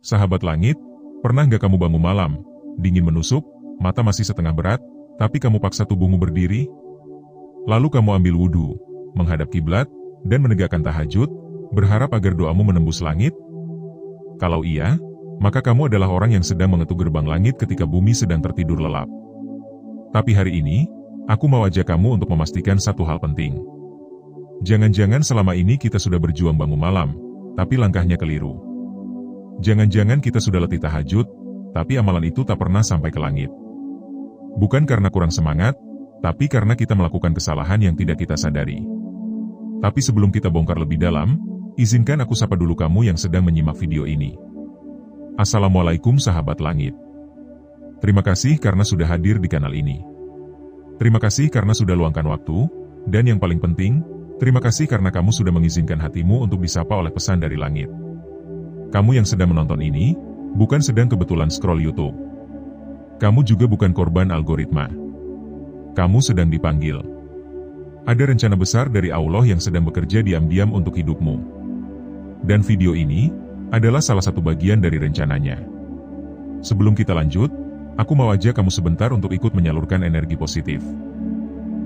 Sahabat langit, pernah nggak kamu bangun malam, dingin menusuk, mata masih setengah berat, tapi kamu paksa tubuhmu berdiri? Lalu kamu ambil wudhu, menghadap kiblat, dan menegakkan tahajud, berharap agar doamu menembus langit? Kalau iya, maka kamu adalah orang yang sedang mengetuk gerbang langit ketika bumi sedang tertidur lelap. Tapi hari ini, aku mau ajak kamu untuk memastikan satu hal penting. Jangan-jangan selama ini kita sudah berjuang bangun malam, tapi langkahnya keliru. Jangan-jangan kita sudah letih tahajud, tapi amalan itu tak pernah sampai ke langit. Bukan karena kurang semangat, tapi karena kita melakukan kesalahan yang tidak kita sadari. Tapi sebelum kita bongkar lebih dalam, izinkan aku sapa dulu kamu yang sedang menyimak video ini. Assalamualaikum sahabat langit. Terima kasih karena sudah hadir di kanal ini. Terima kasih karena sudah luangkan waktu, dan yang paling penting, terima kasih karena kamu sudah mengizinkan hatimu untuk disapa oleh pesan dari langit. Kamu yang sedang menonton ini, bukan sedang kebetulan scroll YouTube. Kamu juga bukan korban algoritma. Kamu sedang dipanggil. Ada rencana besar dari Allah yang sedang bekerja diam-diam untuk hidupmu. Dan video ini adalah salah satu bagian dari rencananya. Sebelum kita lanjut, aku mau ajak kamu sebentar untuk ikut menyalurkan energi positif.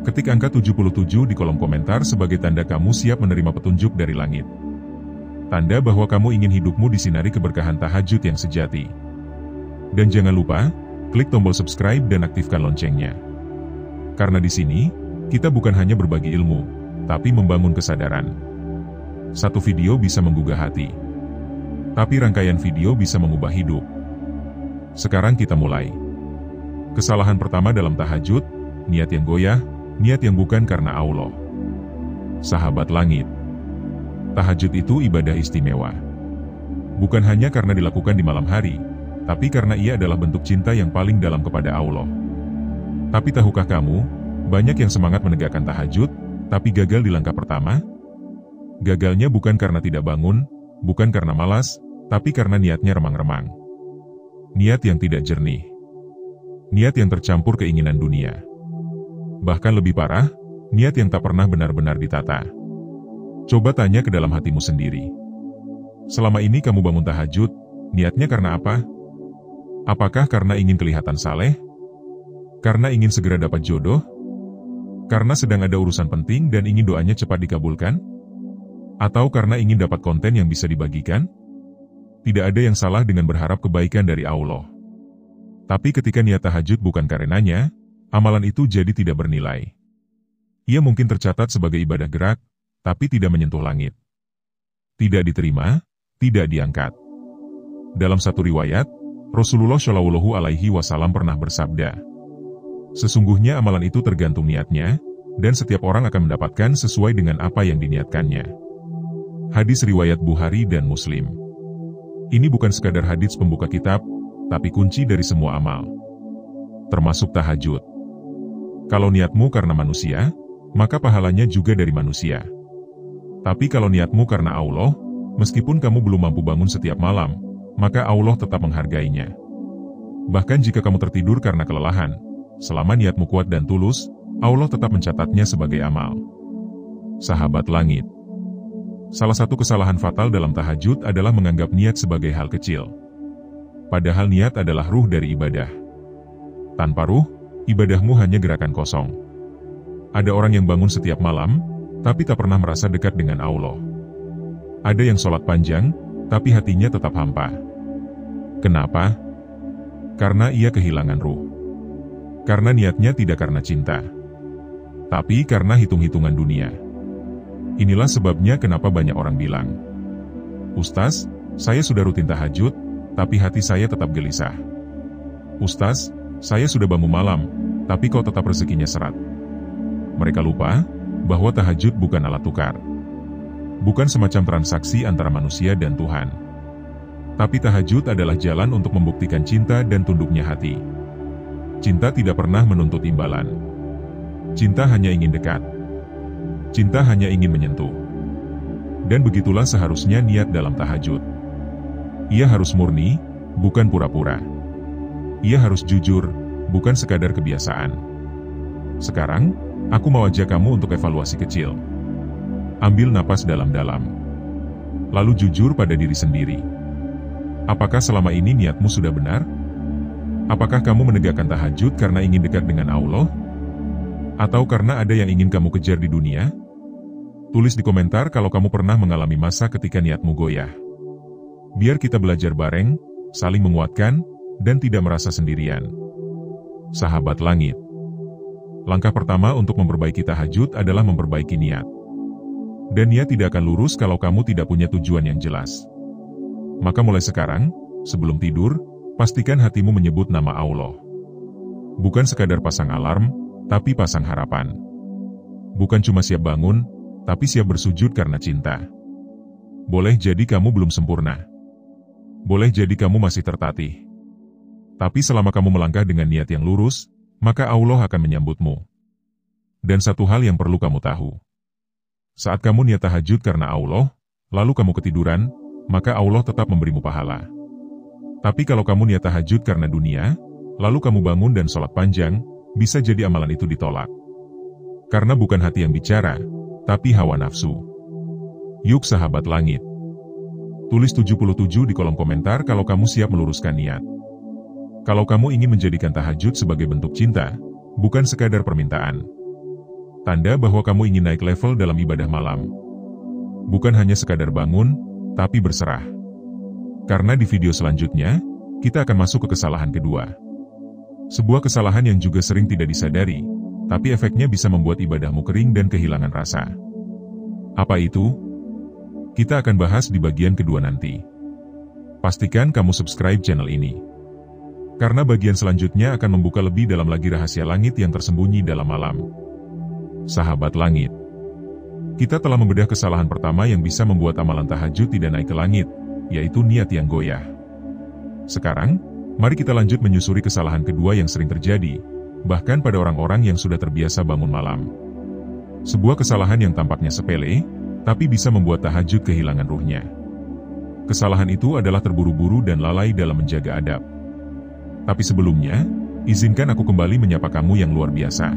Ketik angka 77 di kolom komentar sebagai tanda kamu siap menerima petunjuk dari langit. Tanda bahwa kamu ingin hidupmu disinari keberkahan tahajud yang sejati. Dan jangan lupa, klik tombol subscribe dan aktifkan loncengnya. Karena di sini, kita bukan hanya berbagi ilmu, tapi membangun kesadaran. Satu video bisa menggugah hati, tapi rangkaian video bisa mengubah hidup. Sekarang kita mulai. Kesalahan pertama dalam tahajud, niat yang goyah, niat yang bukan karena Allah. Sahabat langit, tahajud itu ibadah istimewa. Bukan hanya karena dilakukan di malam hari, tapi karena ia adalah bentuk cinta yang paling dalam kepada Allah. Tapi tahukah kamu, banyak yang semangat menegakkan tahajud, tapi gagal di langkah pertama? Gagalnya bukan karena tidak bangun, bukan karena malas, tapi karena niatnya remang-remang. Niat yang tidak jernih. Niat yang tercampur keinginan dunia. Bahkan lebih parah, niat yang tak pernah benar-benar ditata. Coba tanya ke dalam hatimu sendiri. Selama ini kamu bangun tahajud, niatnya karena apa? Apakah karena ingin kelihatan saleh? Karena ingin segera dapat jodoh? Karena sedang ada urusan penting dan ingin doanya cepat dikabulkan? Atau karena ingin dapat konten yang bisa dibagikan? Tidak ada yang salah dengan berharap kebaikan dari Allah. Tapi ketika niat tahajud bukan karenanya, amalan itu jadi tidak bernilai. Ia mungkin tercatat sebagai ibadah gerak, tapi tidak menyentuh langit. Tidak diterima, tidak diangkat. Dalam satu riwayat, Rasulullah Shallallahu Alaihi Wasallam pernah bersabda, sesungguhnya amalan itu tergantung niatnya, dan setiap orang akan mendapatkan sesuai dengan apa yang diniatkannya. Hadis riwayat Bukhari dan Muslim. Ini bukan sekadar hadis pembuka kitab, tapi kunci dari semua amal. Termasuk tahajud. Kalau niatmu karena manusia, maka pahalanya juga dari manusia. Tapi kalau niatmu karena Allah, meskipun kamu belum mampu bangun setiap malam, maka Allah tetap menghargainya. Bahkan jika kamu tertidur karena kelelahan, selama niatmu kuat dan tulus, Allah tetap mencatatnya sebagai amal. Sahabat langit, salah satu kesalahan fatal dalam tahajud adalah menganggap niat sebagai hal kecil. Padahal niat adalah ruh dari ibadah. Tanpa ruh, ibadahmu hanya gerakan kosong. Ada orang yang bangun setiap malam, tapi tak pernah merasa dekat dengan Allah. Ada yang sholat panjang, tapi hatinya tetap hampa. Kenapa? Karena ia kehilangan ruh. Karena niatnya tidak karena cinta, tapi karena hitung-hitungan dunia. Inilah sebabnya kenapa banyak orang bilang, Ustaz, saya sudah rutin tahajud, tapi hati saya tetap gelisah. Ustaz, saya sudah bangun malam, tapi kok tetap rezekinya seret. Mereka lupa bahwa tahajud bukan alat tukar. Bukan semacam transaksi antara manusia dan Tuhan. Tapi tahajud adalah jalan untuk membuktikan cinta dan tunduknya hati. Cinta tidak pernah menuntut imbalan. Cinta hanya ingin dekat. Cinta hanya ingin menyentuh. Dan begitulah seharusnya niat dalam tahajud. Ia harus murni, bukan pura-pura. Ia harus jujur, bukan sekadar kebiasaan. Sekarang, aku mau ajak kamu untuk evaluasi kecil. Ambil napas dalam-dalam. Lalu jujur pada diri sendiri. Apakah selama ini niatmu sudah benar? Apakah kamu menegakkan tahajud karena ingin dekat dengan Allah? Atau karena ada yang ingin kamu kejar di dunia? Tulis di komentar kalau kamu pernah mengalami masa ketika niatmu goyah. Biar kita belajar bareng, saling menguatkan, dan tidak merasa sendirian. Sahabat langit. Langkah pertama untuk memperbaiki tahajud adalah memperbaiki niat. Dan niat tidak akan lurus kalau kamu tidak punya tujuan yang jelas. Maka mulai sekarang, sebelum tidur, pastikan hatimu menyebut nama Allah. Bukan sekadar pasang alarm, tapi pasang harapan. Bukan cuma siap bangun, tapi siap bersujud karena cinta. Boleh jadi kamu belum sempurna. Boleh jadi kamu masih tertatih. Tapi selama kamu melangkah dengan niat yang lurus, maka Allah akan menyambutmu. Dan satu hal yang perlu kamu tahu. Saat kamu niat tahajud karena Allah, lalu kamu ketiduran, maka Allah tetap memberimu pahala. Tapi kalau kamu niat tahajud karena dunia, lalu kamu bangun dan sholat panjang, bisa jadi amalan itu ditolak. Karena bukan hati yang bicara, tapi hawa nafsu. Yuk sahabat langit. Tulis 77 di kolom komentar kalau kamu siap meluruskan niat. Kalau kamu ingin menjadikan tahajud sebagai bentuk cinta, bukan sekadar permintaan. Tanda bahwa kamu ingin naik level dalam ibadah malam. Bukan hanya sekadar bangun, tapi berserah. Karena di video selanjutnya, kita akan masuk ke kesalahan kedua. Sebuah kesalahan yang juga sering tidak disadari, tapi efeknya bisa membuat ibadahmu kering dan kehilangan rasa. Apa itu? Kita akan bahas di bagian kedua nanti. Pastikan kamu subscribe channel ini. Karena bagian selanjutnya akan membuka lebih dalam lagi rahasia langit yang tersembunyi dalam malam. Sahabat langit. Kita telah membedah kesalahan pertama yang bisa membuat amalan tahajud tidak naik ke langit, yaitu niat yang goyah. Sekarang, mari kita lanjut menyusuri kesalahan kedua yang sering terjadi, bahkan pada orang-orang yang sudah terbiasa bangun malam. Sebuah kesalahan yang tampaknya sepele, tapi bisa membuat tahajud kehilangan ruhnya. Kesalahan itu adalah terburu-buru dan lalai dalam menjaga adab. Tapi sebelumnya, izinkan aku kembali menyapa kamu yang luar biasa.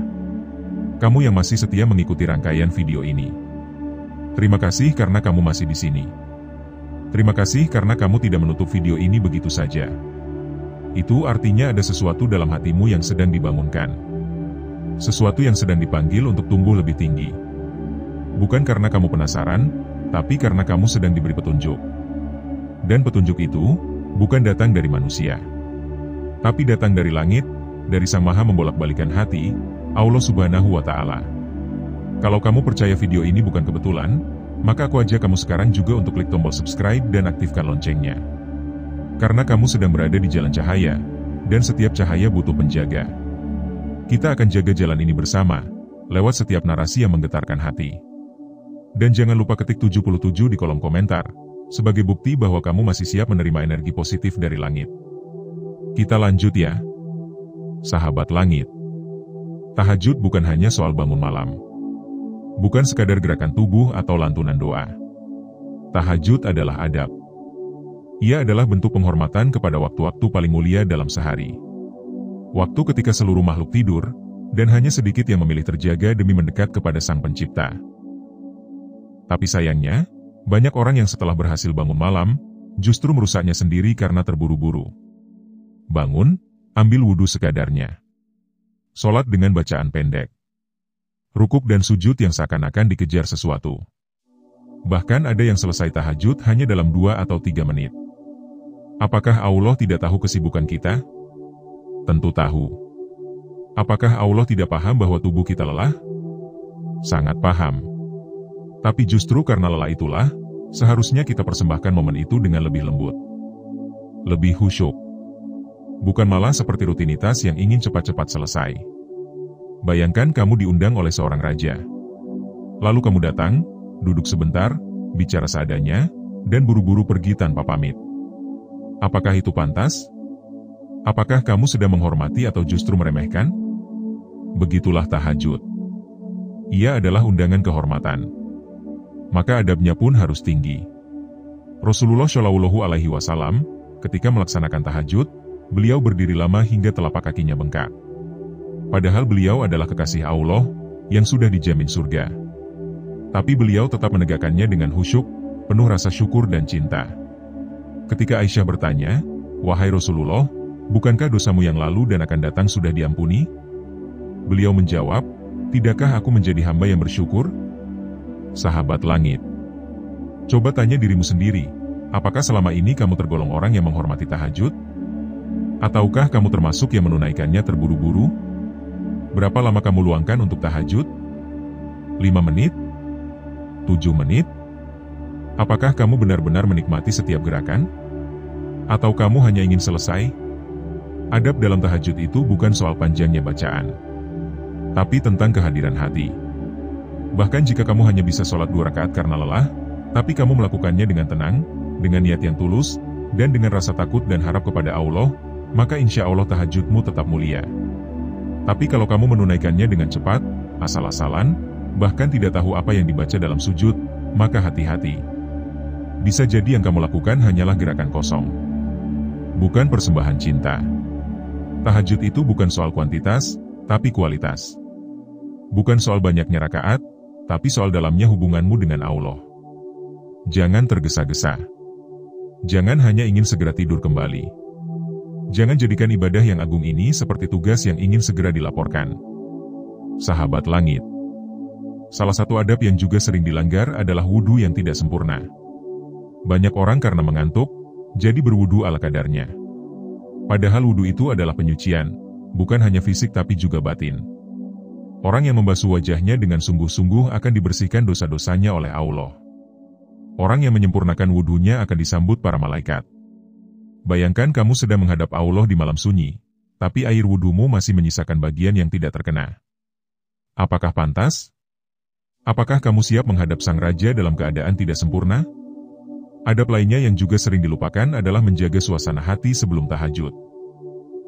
Kamu yang masih setia mengikuti rangkaian video ini. Terima kasih karena kamu masih di sini. Terima kasih karena kamu tidak menutup video ini begitu saja. Itu artinya ada sesuatu dalam hatimu yang sedang dibangunkan. Sesuatu yang sedang dipanggil untuk tumbuh lebih tinggi. Bukan karena kamu penasaran, tapi karena kamu sedang diberi petunjuk. Dan petunjuk itu bukan datang dari manusia, tapi datang dari langit, dari Sang Maha membolak-balikan hati, Allah Subhanahu wa Ta'ala. Kalau kamu percaya video ini bukan kebetulan, maka aku ajak kamu sekarang juga untuk klik tombol subscribe dan aktifkan loncengnya. Karena kamu sedang berada di jalan cahaya, dan setiap cahaya butuh penjaga. Kita akan jaga jalan ini bersama, lewat setiap narasi yang menggetarkan hati. Dan jangan lupa ketik 77 di kolom komentar, sebagai bukti bahwa kamu masih siap menerima energi positif dari langit. Kita lanjut ya. Sahabat langit. Tahajud bukan hanya soal bangun malam. Bukan sekadar gerakan tubuh atau lantunan doa. Tahajud adalah adab. Ia adalah bentuk penghormatan kepada waktu-waktu paling mulia dalam sehari. Waktu ketika seluruh makhluk tidur, dan hanya sedikit yang memilih terjaga demi mendekat kepada Sang Pencipta. Tapi sayangnya, banyak orang yang setelah berhasil bangun malam, justru merusaknya sendiri karena terburu-buru. Bangun, ambil wudhu sekadarnya. Sholat dengan bacaan pendek. Rukuk dan sujud yang seakan-akan dikejar sesuatu. Bahkan ada yang selesai tahajud hanya dalam 2 atau 3 menit. Apakah Allah tidak tahu kesibukan kita? Tentu tahu. Apakah Allah tidak paham bahwa tubuh kita lelah? Sangat paham. Tapi justru karena lelah itulah, seharusnya kita persembahkan momen itu dengan lebih lembut. Lebih khusyuk. Bukan malah seperti rutinitas yang ingin cepat-cepat selesai. Bayangkan kamu diundang oleh seorang raja. Lalu kamu datang, duduk sebentar, bicara seadanya, dan buru-buru pergi tanpa pamit. Apakah itu pantas? Apakah kamu sedang menghormati atau justru meremehkan? Begitulah tahajud. Ia adalah undangan kehormatan. Maka adabnya pun harus tinggi. Rasulullah Shallallahu Alaihi Wasallam, ketika melaksanakan tahajud, beliau berdiri lama hingga telapak kakinya bengkak. Padahal beliau adalah kekasih Allah, yang sudah dijamin surga. Tapi beliau tetap menegakkannya dengan khusyuk, penuh rasa syukur dan cinta. Ketika Aisyah bertanya, "Wahai Rasulullah, bukankah dosamu yang lalu dan akan datang sudah diampuni?" Beliau menjawab, "Tidakkah aku menjadi hamba yang bersyukur?" Sahabat langit, coba tanya dirimu sendiri, apakah selama ini kamu tergolong orang yang menghormati tahajud? Ataukah kamu termasuk yang menunaikannya terburu-buru? Berapa lama kamu luangkan untuk tahajud? 5 menit? 7 menit? Apakah kamu benar-benar menikmati setiap gerakan? Atau kamu hanya ingin selesai? Adab dalam tahajud itu bukan soal panjangnya bacaan, tapi tentang kehadiran hati. Bahkan jika kamu hanya bisa sholat 2 rakaat karena lelah, tapi kamu melakukannya dengan tenang, dengan niat yang tulus, dan dengan rasa takut dan harap kepada Allah, maka insya Allah tahajudmu tetap mulia. Tapi kalau kamu menunaikannya dengan cepat, asal-asalan, bahkan tidak tahu apa yang dibaca dalam sujud, maka hati-hati. Bisa jadi yang kamu lakukan hanyalah gerakan kosong, bukan persembahan cinta. Tahajud itu bukan soal kuantitas, tapi kualitas. Bukan soal banyaknya rakaat, tapi soal dalamnya hubunganmu dengan Allah. Jangan tergesa-gesa. Jangan hanya ingin segera tidur kembali. Jangan jadikan ibadah yang agung ini seperti tugas yang ingin segera dilaporkan. Sahabat langit, salah satu adab yang juga sering dilanggar adalah wudhu yang tidak sempurna. Banyak orang karena mengantuk, jadi berwudhu ala kadarnya. Padahal wudhu itu adalah penyucian, bukan hanya fisik tapi juga batin. Orang yang membasuh wajahnya dengan sungguh-sungguh akan dibersihkan dosa-dosanya oleh Allah. Orang yang menyempurnakan wudhunya akan disambut para malaikat. Bayangkan kamu sedang menghadap Allah di malam sunyi, tapi air wudhumu masih menyisakan bagian yang tidak terkena. Apakah pantas? Apakah kamu siap menghadap Sang Raja dalam keadaan tidak sempurna? Adab lainnya yang juga sering dilupakan adalah menjaga suasana hati sebelum tahajud.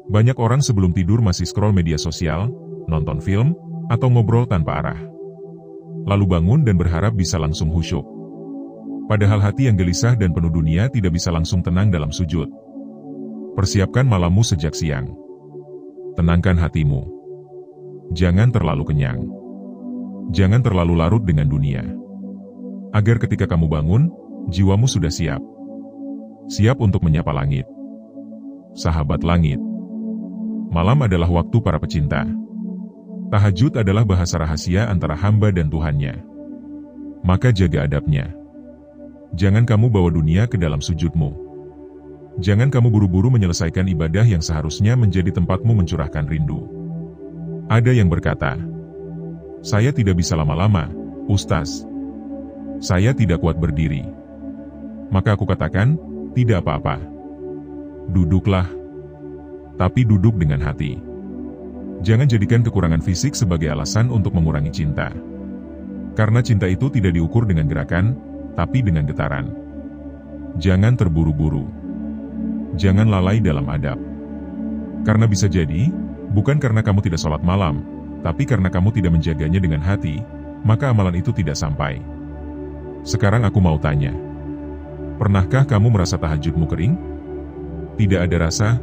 Banyak orang sebelum tidur masih scroll media sosial, nonton film, atau ngobrol tanpa arah. Lalu bangun dan berharap bisa langsung khusyuk. Padahal hati yang gelisah dan penuh dunia tidak bisa langsung tenang dalam sujud. Persiapkan malammu sejak siang. Tenangkan hatimu. Jangan terlalu kenyang. Jangan terlalu larut dengan dunia. Agar ketika kamu bangun, jiwamu sudah siap. Siap untuk menyapa langit. Sahabat langit, malam adalah waktu para pecinta. Tahajud adalah bahasa rahasia antara hamba dan Tuhannya. Maka jaga adabnya. Jangan kamu bawa dunia ke dalam sujudmu. Jangan kamu buru-buru menyelesaikan ibadah yang seharusnya menjadi tempatmu mencurahkan rindu. Ada yang berkata, "Saya tidak bisa lama-lama, Ustaz. Saya tidak kuat berdiri." Maka aku katakan, tidak apa-apa. Duduklah. Tapi duduk dengan hati. Jangan jadikan kekurangan fisik sebagai alasan untuk mengurangi cinta. Karena cinta itu tidak diukur dengan gerakan, tapi dengan getaran. Jangan terburu-buru. Jangan lalai dalam adab. Karena bisa jadi, bukan karena kamu tidak sholat malam, tapi karena kamu tidak menjaganya dengan hati, maka amalan itu tidak sampai. Sekarang aku mau tanya, pernahkah kamu merasa tahajudmu kering? Tidak ada rasa?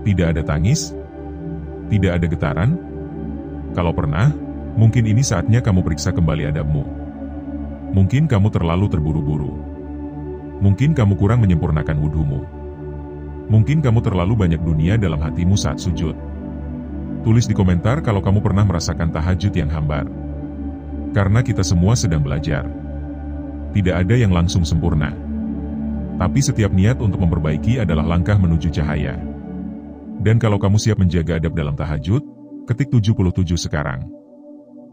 Tidak ada tangis? Tidak ada getaran? Kalau pernah, mungkin ini saatnya kamu periksa kembali adabmu. Mungkin kamu terlalu terburu-buru. Mungkin kamu kurang menyempurnakan wudhumu. Mungkin kamu terlalu banyak dunia dalam hatimu saat sujud. Tulis di komentar kalau kamu pernah merasakan tahajud yang hambar. Karena kita semua sedang belajar. Tidak ada yang langsung sempurna. Tapi setiap niat untuk memperbaiki adalah langkah menuju cahaya. Dan kalau kamu siap menjaga adab dalam tahajud, ketik 77 sekarang.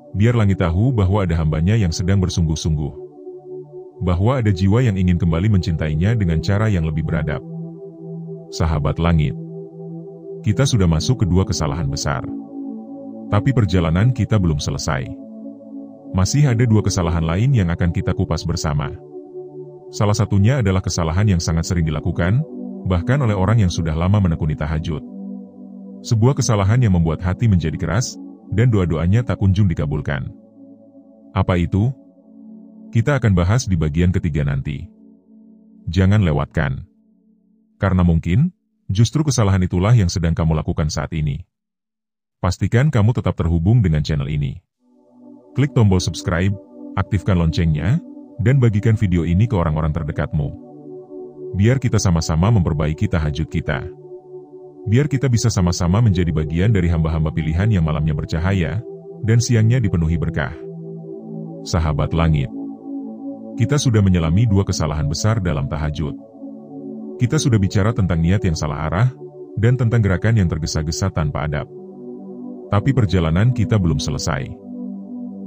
Biar langit tahu bahwa ada hambanya yang sedang bersungguh-sungguh. Bahwa ada jiwa yang ingin kembali mencintainya dengan cara yang lebih beradab. Sahabat langit, kita sudah masuk ke 2 kesalahan besar. Tapi perjalanan kita belum selesai. Masih ada 2 kesalahan lain yang akan kita kupas bersama. Salah satunya adalah kesalahan yang sangat sering dilakukan, bahkan oleh orang yang sudah lama menekuni tahajud. Sebuah kesalahan yang membuat hati menjadi keras, dan doa-doanya tak kunjung dikabulkan. Apa itu? Kita akan bahas di bagian ketiga nanti. Jangan lewatkan. Karena mungkin, justru kesalahan itulah yang sedang kamu lakukan saat ini. Pastikan kamu tetap terhubung dengan channel ini. Klik tombol subscribe, aktifkan loncengnya, dan bagikan video ini ke orang-orang terdekatmu. Biar kita sama-sama memperbaiki tahajud kita. Biar kita bisa sama-sama menjadi bagian dari hamba-hamba pilihan yang malamnya bercahaya, dan siangnya dipenuhi berkah. Sahabat langit, kita sudah menyelami 2 kesalahan besar dalam tahajud. Kita sudah bicara tentang niat yang salah arah, dan tentang gerakan yang tergesa-gesa tanpa adab. Tapi perjalanan kita belum selesai.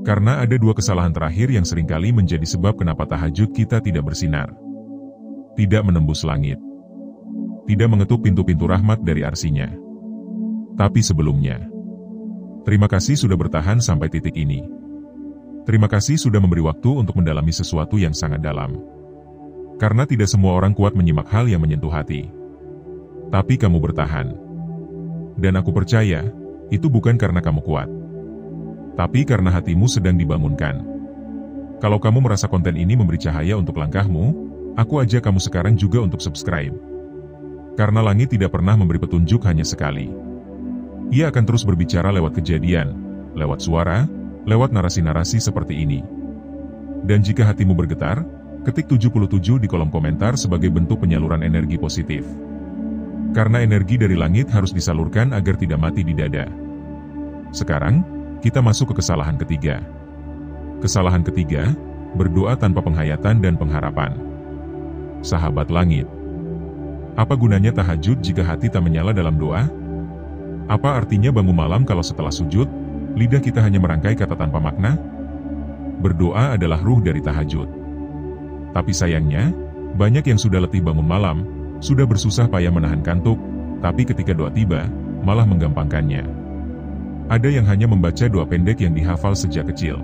Karena ada 2 kesalahan terakhir yang seringkali menjadi sebab kenapa tahajud kita tidak bersinar. Tidak menembus langit. Tidak mengetuk pintu-pintu rahmat dari arsinya. Tapi sebelumnya, terima kasih sudah bertahan sampai titik ini. Terima kasih sudah memberi waktu untuk mendalami sesuatu yang sangat dalam. Karena tidak semua orang kuat menyimak hal yang menyentuh hati. Tapi kamu bertahan. Dan aku percaya, itu bukan karena kamu kuat. Tapi karena hatimu sedang dibangunkan. Kalau kamu merasa konten ini memberi cahaya untuk langkahmu, aku ajak kamu sekarang juga untuk subscribe. Karena langit tidak pernah memberi petunjuk hanya sekali. Ia akan terus berbicara lewat kejadian, lewat suara, lewat narasi-narasi seperti ini. Dan jika hatimu bergetar, ketik 77 di kolom komentar sebagai bentuk penyaluran energi positif. Karena energi dari langit harus disalurkan agar tidak mati di dada. Sekarang, kita masuk ke kesalahan ketiga. Kesalahan ketiga, berdoa tanpa penghayatan dan pengharapan. Sahabat langit, apa gunanya tahajud jika hati tak menyala dalam doa? Apa artinya bangun malam kalau setelah sujud, lidah kita hanya merangkai kata tanpa makna? Berdoa adalah ruh dari tahajud. Tapi sayangnya, banyak yang sudah letih bangun malam, sudah bersusah payah menahan kantuk, tapi ketika doa tiba, malah menggampangkannya. Ada yang hanya membaca doa pendek yang dihafal sejak kecil.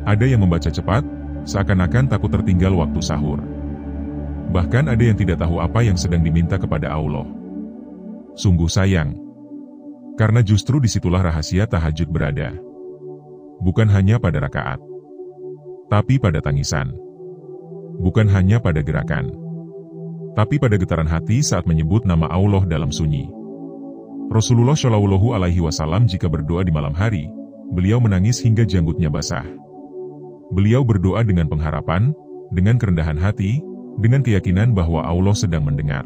Ada yang membaca cepat, seakan-akan takut tertinggal waktu sahur. Bahkan ada yang tidak tahu apa yang sedang diminta kepada Allah. Sungguh sayang. Karena justru disitulah rahasia tahajud berada. Bukan hanya pada rakaat, tapi pada tangisan. Bukan hanya pada gerakan, tapi pada getaran hati saat menyebut nama Allah dalam sunyi. Rasulullah Shallallahu Alaihi Wasallam jika berdoa di malam hari, beliau menangis hingga janggutnya basah. Beliau berdoa dengan pengharapan, dengan kerendahan hati, dengan keyakinan bahwa Allah sedang mendengar.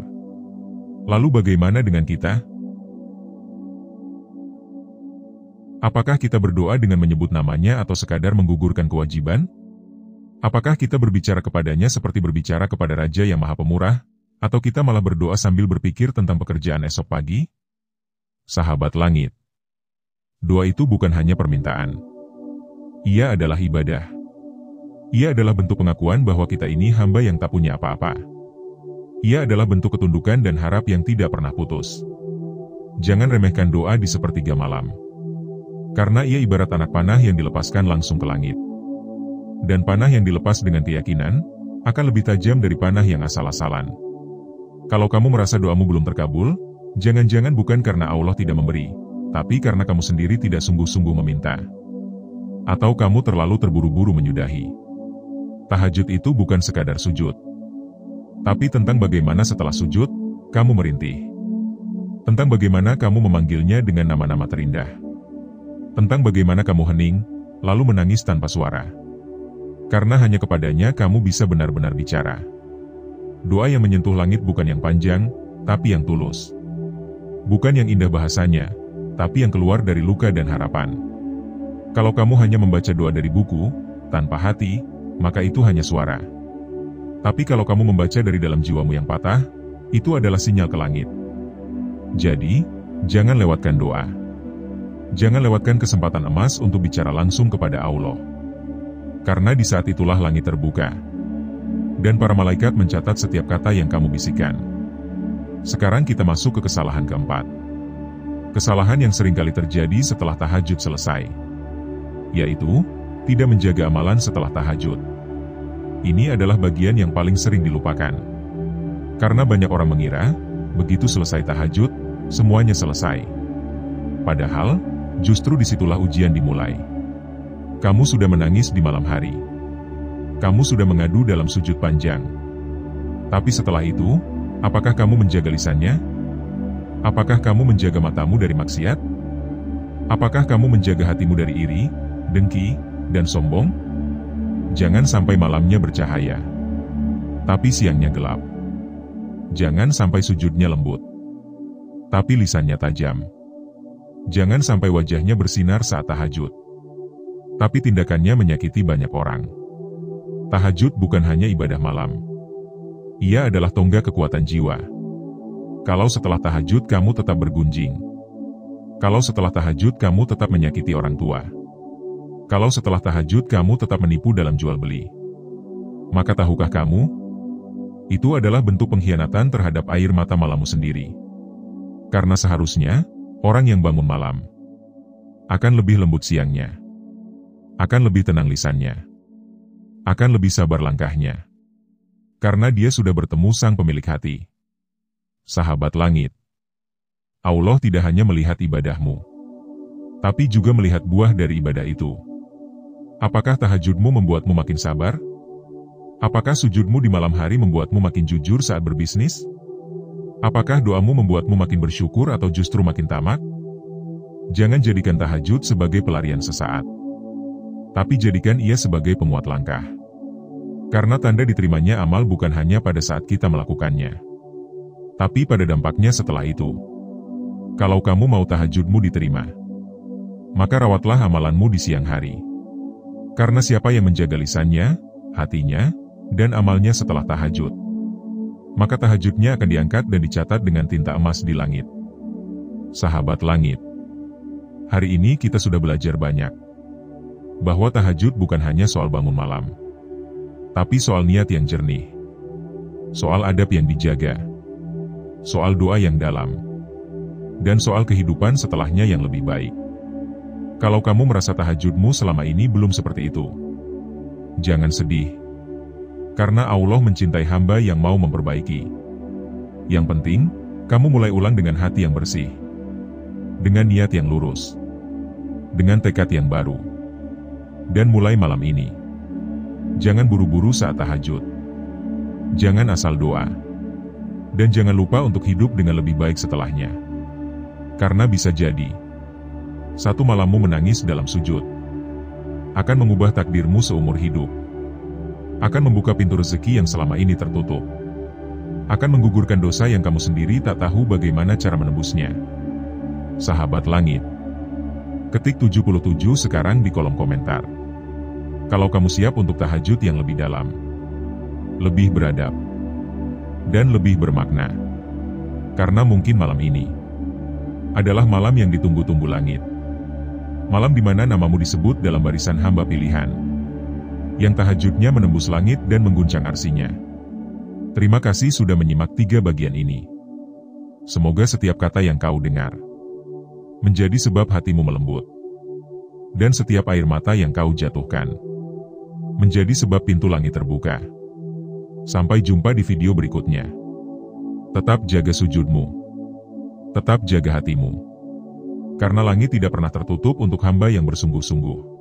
Lalu bagaimana dengan kita? Apakah kita berdoa dengan menyebut namanya atau sekadar menggugurkan kewajiban? Apakah kita berbicara kepadanya seperti berbicara kepada Raja yang Maha Pemurah, atau kita malah berdoa sambil berpikir tentang pekerjaan esok pagi? Sahabat langit, doa itu bukan hanya permintaan. Ia adalah ibadah. Ia adalah bentuk pengakuan bahwa kita ini hamba yang tak punya apa-apa. Ia adalah bentuk ketundukan dan harap yang tidak pernah putus. Jangan remehkan doa di sepertiga malam. Karena ia ibarat anak panah yang dilepaskan langsung ke langit. Dan panah yang dilepas dengan keyakinan, akan lebih tajam dari panah yang asal-asalan. Kalau kamu merasa doamu belum terkabul, jangan-jangan bukan karena Allah tidak memberi, tapi karena kamu sendiri tidak sungguh-sungguh meminta. Atau kamu terlalu terburu-buru menyudahi. Tahajud itu bukan sekadar sujud. Tapi tentang bagaimana setelah sujud, kamu merintih. Tentang bagaimana kamu memanggilnya dengan nama-nama terindah. Tentang bagaimana kamu hening, lalu menangis tanpa suara. Karena hanya kepadanya kamu bisa benar-benar bicara. Doa yang menyentuh langit bukan yang panjang, tapi yang tulus. Bukan yang indah bahasanya, tapi yang keluar dari luka dan harapan. Kalau kamu hanya membaca doa dari buku, tanpa hati, maka itu hanya suara. Tapi kalau kamu membaca dari dalam jiwamu yang patah, itu adalah sinyal ke langit. Jadi, jangan lewatkan doa. Jangan lewatkan kesempatan emas untuk bicara langsung kepada Allah. Karena di saat itulah langit terbuka. Dan para malaikat mencatat setiap kata yang kamu bisikan. Sekarang kita masuk ke kesalahan keempat. Kesalahan yang seringkali terjadi setelah tahajud selesai. Yaitu, tidak menjaga amalan setelah tahajud. Ini adalah bagian yang paling sering dilupakan. Karena banyak orang mengira, begitu selesai tahajud, semuanya selesai. Padahal, justru disitulah ujian dimulai. Kamu sudah menangis di malam hari. Kamu sudah mengadu dalam sujud panjang. Tapi setelah itu, apakah kamu menjaga lisannya? Apakah kamu menjaga matamu dari maksiat? Apakah kamu menjaga hatimu dari iri, dengki, dan sombong? Jangan sampai malamnya bercahaya, tapi siangnya gelap. Jangan sampai sujudnya lembut, tapi lisannya tajam. Jangan sampai wajahnya bersinar saat tahajud, tapi tindakannya menyakiti banyak orang. Tahajud bukan hanya ibadah malam. Ia adalah tonggak kekuatan jiwa. Kalau setelah tahajud kamu tetap bergunjing, kalau setelah tahajud kamu tetap menyakiti orang tua, kalau setelah tahajud kamu tetap menipu dalam jual beli, maka tahukah kamu, itu adalah bentuk pengkhianatan terhadap air mata malammu sendiri. Karena seharusnya, orang yang bangun malam akan lebih lembut siangnya, akan lebih tenang lisannya, akan lebih sabar langkahnya, karena dia sudah bertemu sang pemilik hati. Sahabat langit, Allah tidak hanya melihat ibadahmu, tapi juga melihat buah dari ibadah itu. Apakah tahajudmu membuatmu makin sabar? Apakah sujudmu di malam hari membuatmu makin jujur saat berbisnis? Apakah doamu membuatmu makin bersyukur atau justru makin tamak? Jangan jadikan tahajud sebagai pelarian sesaat, tapi jadikan ia sebagai penguat langkah. Karena tanda diterimanya amal bukan hanya pada saat kita melakukannya, tapi pada dampaknya setelah itu. Kalau kamu mau tahajudmu diterima, maka rawatlah amalanmu di siang hari. Karena siapa yang menjaga lisannya, hatinya, dan amalnya setelah tahajud, maka tahajudnya akan diangkat dan dicatat dengan tinta emas di langit. Sahabat langit, hari ini kita sudah belajar banyak, bahwa tahajud bukan hanya soal bangun malam, tapi soal niat yang jernih, soal adab yang dijaga, soal doa yang dalam, dan soal kehidupan setelahnya yang lebih baik. Kalau kamu merasa tahajudmu selama ini belum seperti itu, jangan sedih, karena Allah mencintai hamba yang mau memperbaiki. Yang penting, kamu mulai ulang dengan hati yang bersih, dengan niat yang lurus, dengan tekad yang baru. Dan mulai malam ini, jangan buru-buru saat tahajud, jangan asal doa, dan jangan lupa untuk hidup dengan lebih baik setelahnya. Karena bisa jadi, satu malammu menangis dalam sujud akan mengubah takdirmu seumur hidup, akan membuka pintu rezeki yang selama ini tertutup, akan menggugurkan dosa yang kamu sendiri tak tahu bagaimana cara menembusnya. Sahabat langit, ketik 77 sekarang di kolom komentar. Kalau kamu siap untuk tahajud yang lebih dalam, lebih beradab, dan lebih bermakna. Karena mungkin malam ini adalah malam yang ditunggu-tunggu langit. Malam di mana namamu disebut dalam barisan hamba pilihan, yang tahajudnya menembus langit dan mengguncang arsinya. Terima kasih sudah menyimak 3 bagian ini. Semoga setiap kata yang kau dengar menjadi sebab hatimu melembut, dan setiap air mata yang kau jatuhkan menjadi sebab pintu langit terbuka. Sampai jumpa di video berikutnya. Tetap jaga sujudmu, tetap jaga hatimu, karena langit tidak pernah tertutup untuk hamba yang bersungguh-sungguh.